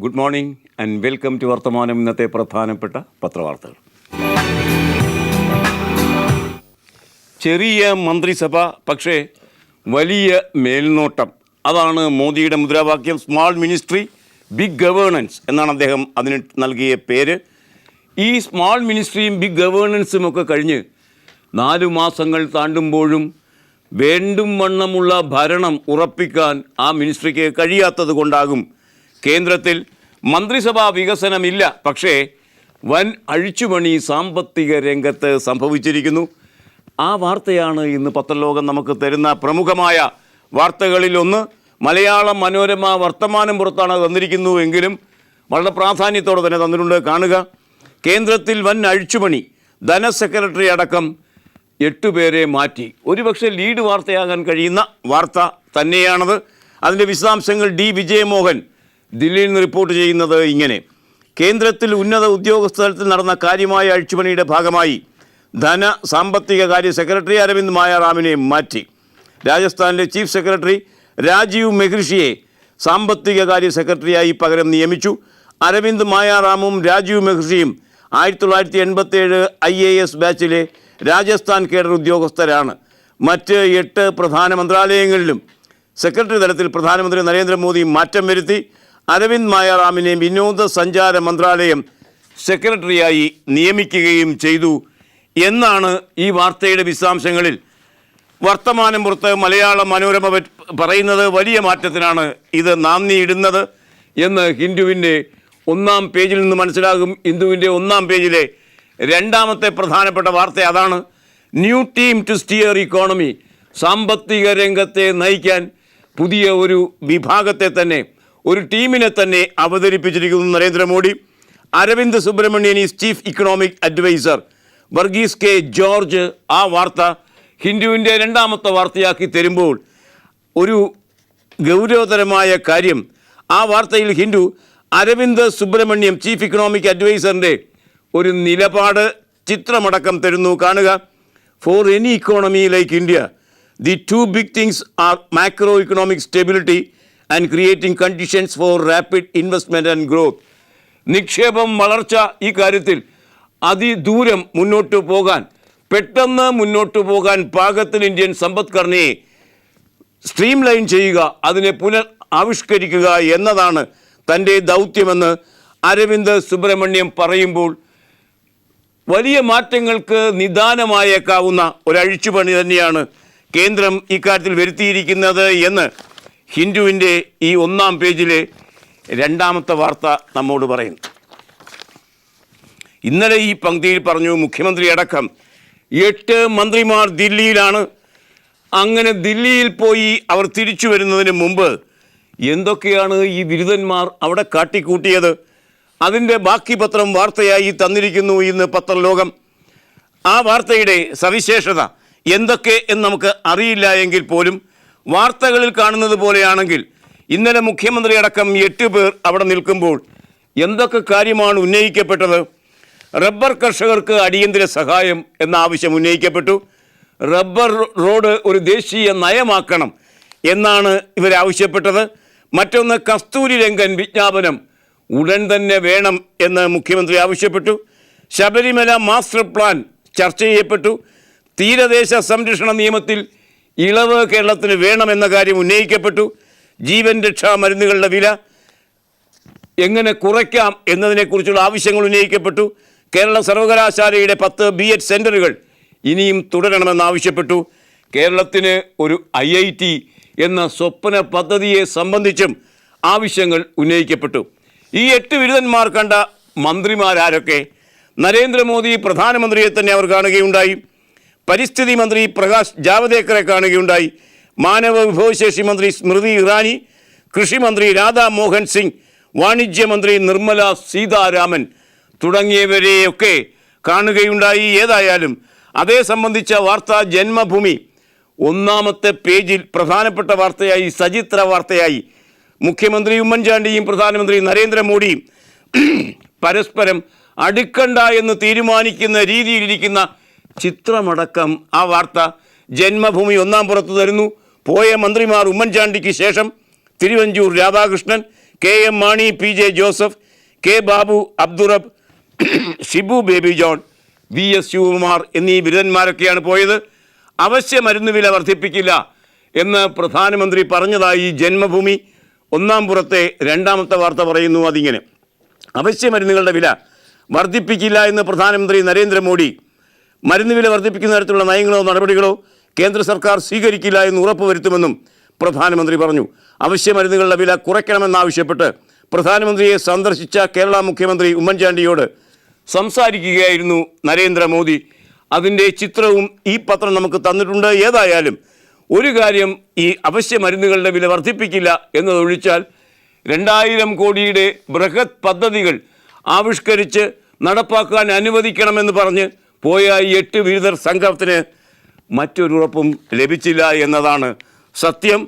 Good morning and welcome to Varthamanam. ഇന്നത്തെ പ്രധാനപ്പെട്ട പത്രവാർത്തകൾ. ചെറിയ മന്ത്രിസഭ പക്ഷേ വലിയ മേൽനോട്ടം, അതാണ് മോദിയുടെ മുദ്രാവാക്യം. സ്മാൾ മിനിസ്ട്രി ബിഗ് ഗവേണൻസ് എന്നാണ് അദ്ദേഹം അതിന് നൽകിയ പേര്. ഈ സ്മാൾ മിനിസ്ട്രിയും ബിഗ് ഗവേണൻസും ഒക്കെ കഴിഞ്ഞ് 4 മാസങ്ങൾ താണ്ടുമ്പോഴും വേണ്ടും വണ്ണമുള്ള ഭരണം ഉറപ്പിക്കാൻ ആ മിനിസ്ട്രിക്ക് കഴിയാത്തത് കൊണ്ടാകും കേന്ദ്രത്തിൽ മന്ത്രിസഭാ വികസനമില്ല. പക്ഷേ വൻ അഴിച്ചുപണി സാമ്പത്തിക രംഗത്ത് സംഭവിച്ചിരിക്കുന്നു. ആ വാർത്തയാണ് ഇന്ന് പത്രലോകം നമുക്ക് തരുന്ന പ്രമുഖമായ വാർത്തകളിലൊന്ന്. മലയാളം മനോരമ വർത്തമാനം പുറത്താണ് തന്നിരിക്കുന്നുവെങ്കിലും വളരെ പ്രാധാന്യത്തോടെ തന്നെ തന്നിട്ടുണ്ട്. കാണുക, കേന്ദ്രത്തിൽ വൻ അഴിച്ചുപണി, ധനസെക്രട്ടറി അടക്കം 8 പേരെ മാറ്റി. ഒരുപക്ഷെ ലീഡ് വാർത്തയാകാൻ കഴിയുന്ന വാർത്ത തന്നെയാണത്. അതിൻ്റെ വിശദാംശങ്ങൾ ഡി വിജയമോഹൻ ദില്ലിയിൽ നിന്ന് റിപ്പോർട്ട് ചെയ്യുന്നത് ഇങ്ങനെ: കേന്ദ്രത്തിൽ ഉന്നത ഉദ്യോഗസ്ഥ തലത്തിൽ നടന്ന കാര്യമായ അഴിച്ചുപണിയുടെ ഭാഗമായി സാമ്പത്തിക കാര്യ സെക്രട്ടറി അരവിന്ദ് മായാറാമിനെ മാറ്റി. രാജസ്ഥാനിലെ ചീഫ് സെക്രട്ടറി രാജീവ് മെഹ്രിഷിയെ സാമ്പത്തിക കാര്യ സെക്രട്ടറിയായി പകരം നിയമിച്ചു. അരവിന്ദ് മായാറാമും രാജീവ് മെഹ്രിഷിയും 1987 IAS ബാച്ചിലെ രാജസ്ഥാൻ കേഡർ ഉദ്യോഗസ്ഥരാണ്. മറ്റ് 8 പ്രധാന മന്ത്രാലയങ്ങളിലും സെക്രട്ടറി തലത്തിൽ പ്രധാനമന്ത്രി നരേന്ദ്രമോദി മാറ്റം വരുത്തി. അരവിന്ദ് മായാറാമിനെ വിനോദസഞ്ചാര മന്ത്രാലയം സെക്രട്ടറിയായി നിയമിക്കുകയും ചെയ്തു എന്നാണ് ഈ വാർത്തയുടെ വിശദാംശങ്ങളിൽ വർത്തമാനം പുറത്ത് മലയാള മനോരമ പറയുന്നത്. വലിയ മാറ്റത്തിനാണ് ഇത് നാന്ദിയിടുന്നത് എന്ന് ഹിന്ദുവിൻ്റെ 1-ാം പേജിൽ നിന്ന് മനസ്സിലാകും. ഹിന്ദുവിൻ്റെ 1-ാം പേജിലെ 2ാമത്തെ പ്രധാനപ്പെട്ട വാർത്ത അതാണ്. New team to steer economy. സാമ്പത്തിക രംഗത്തെ നയിക്കാൻ പുതിയ ഒരു വിഭാഗത്തെ തന്നെ, ഒരു ടീമിനെ തന്നെ അവതരിപ്പിച്ചിരിക്കുന്നു Narendra Modi. Arvind Subramanian is chief economic adviser. Varghese K George ആ വാർത്ത ഹിന്ദുവിൻ്റെ 2ാമത്തെ വാർത്തയാക്കി തരുമ്പോൾ ഒരു ഗൗരവതരമായ കാര്യം, ആ വാർത്തയിൽ ഹിന്ദു അരവിന്ദ് സുബ്രഹ്മണ്യം ചീഫ് ഇക്കണോമിക് അഡ്വൈസറിൻ്റെ ഒരു നിലപാട് ചിത്രമടക്കം തരുന്നു. കാണുക, for any economy like India the 2 big things are macro economic stability and creating conditions for rapid investment and growth. നിക്ഷേപം, വളർച്ച, ഈ കാര്യത്തിൽ അതിദൂരം മുന്നോട്ട് പോകാൻ, പെട്ടെന്ന് മുന്നോട്ട് പോകാൻ പാകത്തിൽ ഇന്ത്യൻ സമ്പദ്ഘടനയെ സ്ട്രീം ലൈൻ ചെയ്യുക, അതിനെ ആവിഷ്കരിക്കുക എന്നതാണ് തൻ്റെ ദൗത്യമെന്ന് അരവിന്ദ് സുബ്രഹ്മണ്യം പറയുമ്പോൾ വലിയ മാറ്റങ്ങൾക്ക് നിദാനമായേക്കാവുന്ന ഒരഴിച്ചുപണി തന്നെയാണ് കേന്ദ്രം ഇക്കാര്യത്തിൽ വരുത്തിയിരിക്കുന്നത് എന്ന് ഹിന്ദുവിൻ്റെ ഈ 1-ാം പേജിലെ 2ാമത്തെ വാർത്ത നമ്മോട് പറയുന്നു. ഇന്നലെ ഈ പങ്ക്തിയിൽ പറഞ്ഞു, മുഖ്യമന്ത്രി അടക്കം 8 മന്ത്രിമാർ ദില്ലിയിലാണ്. അങ്ങനെ ദില്ലിയിൽ പോയി അവർ തിരിച്ചു വരുന്നതിന് മുമ്പ് എന്തൊക്കെയാണ് ഈ ബിരുദന്മാർ അവിടെ കാട്ടിക്കൂട്ടിയത്? അതിൻ്റെ ബാക്കി പത്രം വാർത്തയായി തന്നിരിക്കുന്നു ഇന്ന് പത്രലോകം. ആ വാർത്തയുടെ സവിശേഷത എന്തൊക്കെ എന്ന് നമുക്ക് അറിയില്ല എങ്കിൽ പോലും വാർത്തകളിൽ കാണുന്നത് പോലെയാണെങ്കിൽ ഇന്നലെ മുഖ്യമന്ത്രി അടക്കം 8 പേർ അവിടെ നിൽക്കുമ്പോൾ എന്തൊക്കെ കാര്യമാണ് ഉന്നയിക്കപ്പെട്ടത്? റബ്ബർ കർഷകർക്ക് അടിയന്തര സഹായം എന്ന ആവശ്യം ഉന്നയിക്കപ്പെട്ടു. റബ്ബർ റോഡ് ഒരു ദേശീയ നയമാക്കണം എന്നാണ് ഇവരാവശ്യപ്പെട്ടത്. മറ്റൊന്ന്, കസ്തൂരി രംഗൻ വിജ്ഞാപനം ഉടൻ തന്നെ വേണം എന്ന് മുഖ്യമന്ത്രി ആവശ്യപ്പെട്ടു. ശബരിമല മാസ്റ്റർ പ്ലാൻ ചർച്ച ചെയ്യപ്പെട്ടു. തീരദേശ സംരക്ഷണ നിയമത്തിൽ ഇളവ് കേരളത്തിന് വേണമെന്ന കാര്യം ഉന്നയിക്കപ്പെട്ടു. ജീവൻ രക്ഷാ മരുന്നുകളുടെ വില എങ്ങനെ കുറയ്ക്കാം എന്നതിനെക്കുറിച്ചുള്ള ആവശ്യങ്ങൾ ഉന്നയിക്കപ്പെട്ടു. കേരള സർവകലാശാലയുടെ 10 B.Ed സെൻ്ററുകൾ ഇനിയും തുടരണമെന്നാവശ്യപ്പെട്ടു. കേരളത്തിന് ഒരു IIT എന്ന സ്വപ്ന പദ്ധതിയെ സംബന്ധിച്ചും ആവശ്യങ്ങൾ ഉന്നയിക്കപ്പെട്ടു. ഈ 8 ബിരുദന്മാർ കണ്ട മന്ത്രിമാരാരൊക്കെ? നരേന്ദ്രമോദി പ്രധാനമന്ത്രിയെ തന്നെ അവർ കാണുകയുണ്ടായി. പരിസ്ഥിതി മന്ത്രി പ്രകാശ് ജാവദേക്കറെ കാണുകയുണ്ടായി. മാനവ വിഭവശേഷി മന്ത്രി സ്മൃതി ഇറാനി, കൃഷിമന്ത്രി രാധാ മോഹൻ സിംഗ്, വാണിജ്യമന്ത്രി നിർമ്മല സീതാരാമൻ തുടങ്ങിയവരെയൊക്കെ കാണുകയുണ്ടായി. ഏതായാലും അതേ സംബന്ധിച്ച വാർത്ത ജന്മഭൂമി 1-ാമത്തെ പേജിൽ പ്രധാനപ്പെട്ട വാർത്തയായി, സചിത്ര വാർത്തയായി. മുഖ്യമന്ത്രി ഉമ്മൻചാണ്ടിയും പ്രധാനമന്ത്രി നരേന്ദ്രമോദിയും പരസ്പരം അടുക്കണ്ട എന്ന് തീരുമാനിക്കുന്ന രീതിയിലിരിക്കുന്ന ചിത്രമടക്കം ആ വാർത്ത ജന്മഭൂമി 1-ാം പുറത്ത് തരുന്നു. പോയ മന്ത്രിമാർ ഉമ്മൻചാണ്ടിക്ക് ശേഷം Thiruvanchoor Radhakrishnan, KM Mani, PJ Joseph, K Babu, Abdurab, Shibu Baby John, VS Sivakumar എന്നീ ബിരുദന്മാരൊക്കെയാണ് പോയത്. അവശ്യ മരുന്ന് വില വർദ്ധിപ്പിക്കില്ല എന്ന് പ്രധാനമന്ത്രി പറഞ്ഞതായി ജന്മഭൂമി ഒന്നാം പുറത്തെ രണ്ടാമത്തെ വാർത്ത പറയുന്നു. അതിങ്ങനെ: അവശ്യ മരുന്നുകളുടെ വില വർദ്ധിപ്പിക്കില്ല എന്ന് പ്രധാനമന്ത്രി നരേന്ദ്രമോദി. മരുന്ന് വില വർദ്ധിപ്പിക്കുന്ന തരത്തിലുള്ള നയങ്ങളോ നടപടികളോ കേന്ദ്ര സർക്കാർ സ്വീകരിക്കില്ല എന്ന് ഉറപ്പുവരുത്തുമെന്നും പ്രധാനമന്ത്രി പറഞ്ഞു. അവശ്യ മരുന്നുകളുടെ വില കുറയ്ക്കണമെന്നാവശ്യപ്പെട്ട് പ്രധാനമന്ത്രിയെ സന്ദർശിച്ച കേരള മുഖ്യമന്ത്രി ഉമ്മൻചാണ്ടിയോട് സംസാരിക്കുകയായിരുന്നു നരേന്ദ്രമോദി. അതിൻ്റെ ചിത്രവും ഈ പത്രം നമുക്ക് തന്നിട്ടുണ്ട്. ഏതായാലും ഒരു കാര്യം, ഈ അവശ്യ മരുന്നുകളുടെ വില വർദ്ധിപ്പിക്കില്ല എന്നതൊഴിച്ചാൽ 2000 കോടിയുടെ ബൃഹത് പദ്ധതികൾ ആവിഷ്കരിച്ച് നടപ്പാക്കാൻ അനുവദിക്കണമെന്ന് പറഞ്ഞ് പോയ 8 വിരുദ്ധർ സംഘത്തിന് മറ്റൊരുറപ്പും ലഭിച്ചില്ല എന്നതാണ് സത്യം.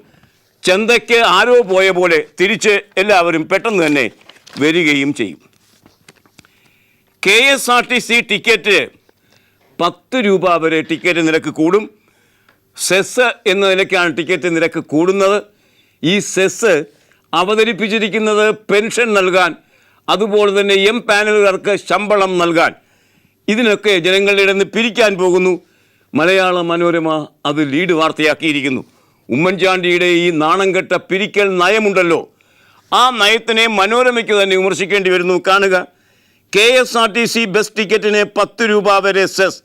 ചന്തയ്ക്ക് ആരോ പോയ പോലെ തിരിച്ച് എല്ലാവരും പെട്ടെന്ന് തന്നെ വരികയും ചെയ്യും. KSRTC ടിക്കറ്റ് 10 രൂപ വരെ ടിക്കറ്റ് നിരക്ക് കൂടും. സെസ് എന്ന നിലയ്ക്കാണ് ടിക്കറ്റ് നിരക്ക് കൂടുന്നത്. ഈ സെസ് അവതരിപ്പിച്ചിരിക്കുന്നത് പെൻഷൻ നൽകാൻ, അതുപോലെ തന്നെ പാനലുകാർക്ക് ശമ്പളം നൽകാൻ. ഇതിനൊക്കെ ജനങ്ങളുടെ ഇടയിൽ നിന്ന് പിരിക്കാൻ പോകുന്നു. മലയാള മനോരമ അത് ലീഡ് വാർത്തയാക്കിയിരിക്കുന്നു. ഉമ്മൻചാണ്ടിയുടെ ഈ നാണംകെട്ട പിരിക്കൽ നയമുണ്ടല്ലോ, ആ നയത്തിനെ മനോരമയ്ക്ക് തന്നെ വിമർശിക്കേണ്ടി വരുന്നു. കാണുക: KSRTC ബസ് ടിക്കറ്റിന് 10 രൂപ വരെ സെസ്.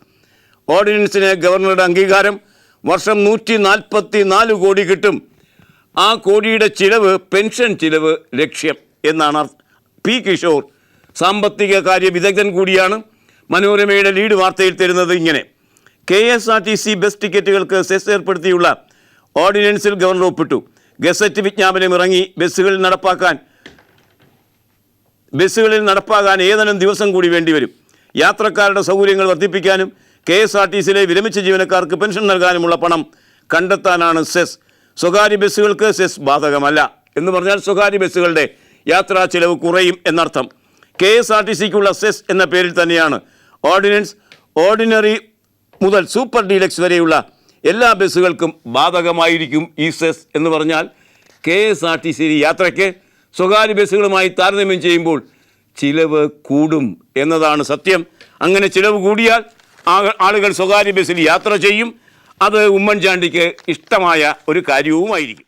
ഓർഡിനൻസിന് ഗവർണറുടെ അംഗീകാരം. വർഷം 144 കോടി കിട്ടും. ആ കോടിയുടെ ചിലവ് പെൻഷൻ ചിലവ് ലക്ഷ്യം എന്നാണ്. P. കിഷോർ സാമ്പത്തിക കാര്യ വിദഗ്ധൻ കൂടിയാണ്. മനോരമയുടെ ലീഡ് വാർത്തയിൽ തരുന്നത് ഇങ്ങനെ: KSRTC ബസ് ടിക്കറ്റുകൾക്ക് സെസ് ഏർപ്പെടുത്തിയുള്ള ഓർഡിനൻസിൽ ഗവർണർ ഒപ്പിട്ടു. ഗസറ്റ് വിജ്ഞാപനം ഇറങ്ങി. ബസ്സുകളിൽ നടപ്പാകാൻ ഏതാനും ദിവസം കൂടി വേണ്ടിവരും. യാത്രക്കാരുടെ സൗകര്യങ്ങൾ വർദ്ധിപ്പിക്കാനും KSRTCയിലെ വിരമിച്ച ജീവനക്കാർക്ക് പെൻഷൻ നൽകാനുമുള്ള പണം കണ്ടെത്താനാണ് സെസ്. സ്വകാര്യ ബസ്സുകൾക്ക് സെസ് ബാധകമല്ല. എന്ന് പറഞ്ഞാൽ സ്വകാര്യ ബസ്സുകളുടെ യാത്രാ ചിലവ് കുറയും എന്നർത്ഥം. KSRTCക്കുള്ള സെസ് എന്ന പേരിൽ തന്നെയാണ് ഓർഡിനൻസ്. ഓർഡിനറി മുതൽ സൂപ്പർ ഡീലക്സ് വരെയുള്ള എല്ലാ ബസ്സുകൾക്കും ബാധകമായിരിക്കും ഈ സെസ്. എന്ന് പറഞ്ഞാൽ KSRTC യാത്രയ്ക്ക് സ്വകാര്യ ബസ്സുകളുമായി താരതമ്യം ചെയ്യുമ്പോൾ ചിലവ് കൂടും എന്നതാണ് സത്യം. അങ്ങനെ ചിലവ് കൂടിയാൽ ആളുകൾ സ്വകാര്യ ബസ്സിൽ യാത്ര ചെയ്യും. അത് ഉമ്മൻചാണ്ടിക്ക് ഇഷ്ടമായ ഒരു കാര്യവുമായിരിക്കും.